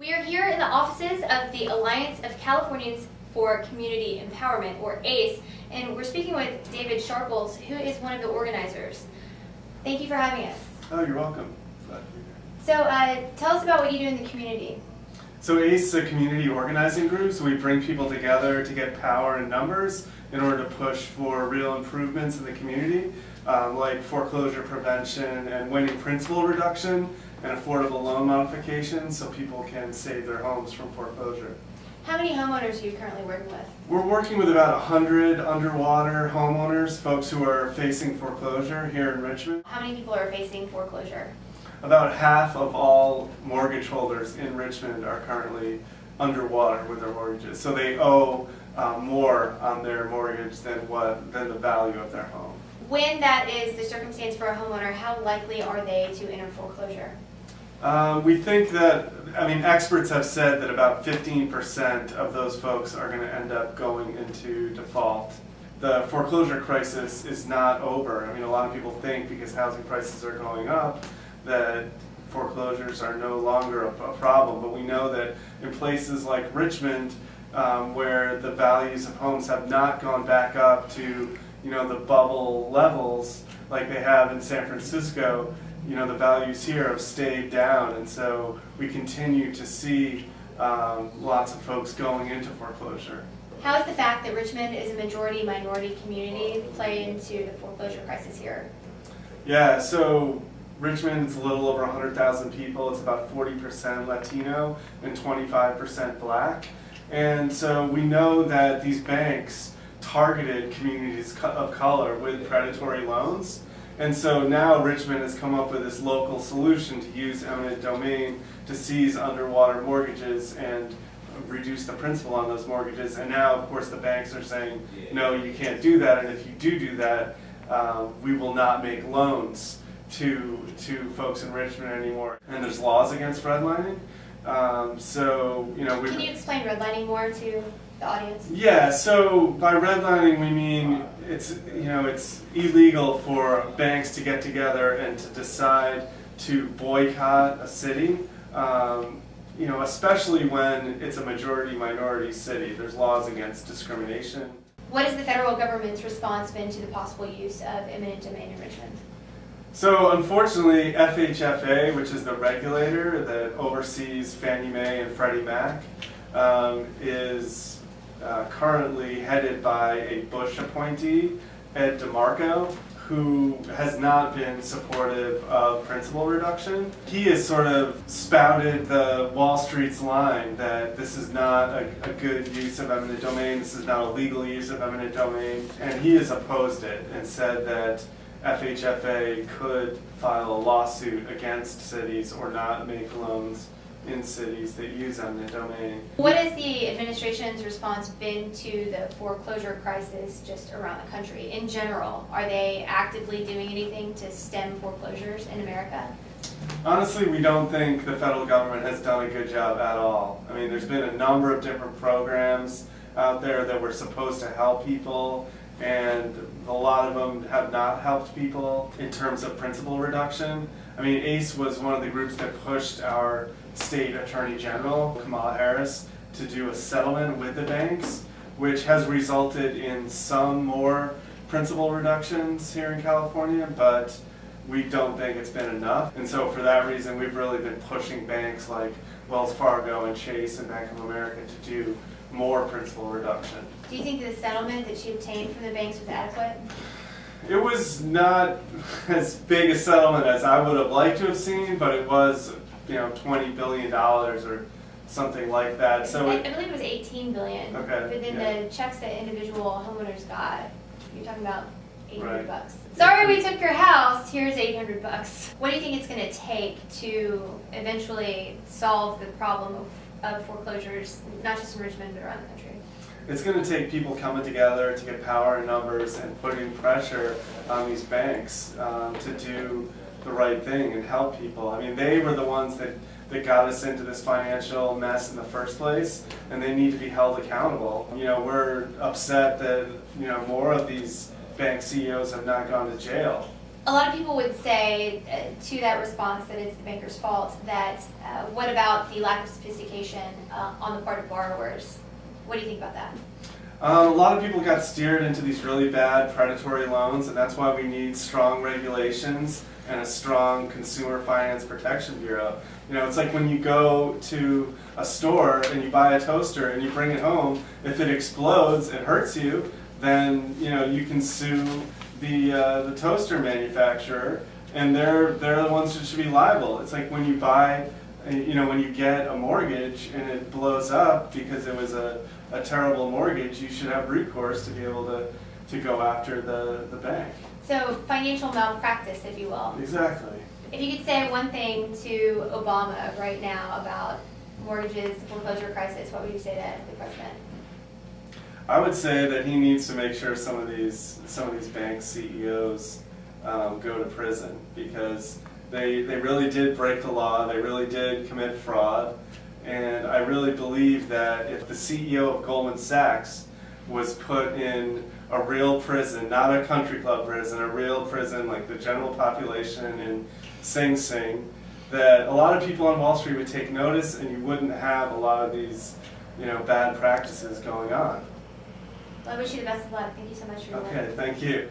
We are here in the offices of the Alliance of Californians for Community Empowerment, or ACE, and we're speaking with David Sharples, who is one of the organizers. Thank you for having us. Oh, you're welcome. Glad to be here. So tell us about what you do in the community. So ACE is a community organizing group, so we bring people together to get power in numbers in order to push for real improvements in the community, like foreclosure prevention and winning principal reduction and affordable loan modification so people can save their homes from foreclosure. How many homeowners are you currently working with? We're working with about 100 underwater homeowners, folks who are facing foreclosure here in Richmond. How many people are facing foreclosure? About half of all mortgage holders in Richmond are currently underwater with their mortgages. So they owe more on their mortgage than the value of their home. When that is the circumstance for a homeowner, how likely are they to enter foreclosure? We think that, experts have said that about 15% of those folks are going to end up going into default. The foreclosure crisis is not over. A lot of people think because housing prices are going up that foreclosures are no longer a problem, but we know that in places like Richmond, where the values of homes have not gone back up to the bubble levels like they have in San Francisco, the values here have stayed down, and so we continue to see lots of folks going into foreclosure. How does the fact that Richmond is a majority-minority community play into the foreclosure crisis here? Yeah, so Richmond is a little over 100,000 people. It's about 40% Latino and 25% Black. And so we know that these banks targeted communities of color with predatory loans. And so now Richmond has come up with this local solution to use eminent domain to seize underwater mortgages and reduce the principal on those mortgages. And now, of course, the banks are saying, no, you can't do that. And if you do that, we will not make loans to folks in Richmond anymore. And there's laws against redlining. Can you explain redlining more to the audience? Yeah, so by redlining we mean it's illegal for banks to get together and to decide to boycott a city, especially when it's a majority-minority city. There's laws against discrimination. What has the federal government's response been to the possible use of eminent domain in Richmond? So unfortunately, FHFA, which is the regulator that oversees Fannie Mae and Freddie Mac, is currently headed by a Bush appointee, Ed DeMarco, who has not been supportive of principal reduction. He has sort of spouted the Wall Street's line that this is not a good use of eminent domain, this is not a legal use of eminent domain, and he has opposed it and said that FHFA could file a lawsuit against cities or not make loans in cities that use eminent domain. What has the administration's response been to the foreclosure crisis just around the country in general? Are they actively doing anything to stem foreclosures in America? Honestly, we don't think the federal government has done a good job at all. There's been a number of different programs out there that were supposed to help people, and a lot of them have not helped people in terms of principal reduction. ACE was one of the groups that pushed our state attorney general, Kamala Harris, to do a settlement with the banks, which has resulted in some more principal reductions here in California, but we don't think it's been enough. And so for that reason, we've really been pushing banks like Wells Fargo and Chase and Bank of America to do more principal reduction. Do you think the settlement that you obtained from the banks was adequate? It was not as big a settlement as I would have liked to have seen, but it was, $20 billion or something like that. So I believe it was $18 billion. Okay. But then the checks that individual homeowners got, you're talking about $800 Right. bucks. Sorry we took your house, here's $800 bucks. What do you think it's going to take to eventually solve the problem of foreclosures, not just in Richmond, but around the country? It's going to take people coming together to get power in numbers and putting pressure on these banks to do the right thing and help people. They were the ones that got us into this financial mess in the first place, and they need to be held accountable. We're upset that more of these bank CEOs have not gone to jail. A lot of people would say to that response that it's the banker's fault. That what about the lack of sophistication on the part of borrowers? What do you think about that? A lot of people got steered into these really bad predatory loans, and that's why we need strong regulations and a strong Consumer Finance Protection Bureau. You know, it's like when you go to a store and you buy a toaster and you bring it home, if it explodes and hurts you, then you can sue the toaster manufacturer, and they're the ones that should be liable. It's like when you buy, when you get a mortgage and it blows up because it was a terrible mortgage, you should have recourse to be able to go after the bank. So financial malpractice, if you will. Exactly. If you could say one thing to Obama right now about mortgages, the foreclosure crisis, what would you say to the president? I would say that he needs to make sure some of these bank CEOs go to prison, because they really did break the law, they really did commit fraud, and I really believe that if the CEO of Goldman Sachs was put in a real prison, not a country club prison, a real prison like the general population in Sing Sing, that a lot of people on Wall Street would take notice, and you wouldn't have a lot of these bad practices going on. Well, I wish you the best of luck. Thank you so much for your work. Okay, thank you.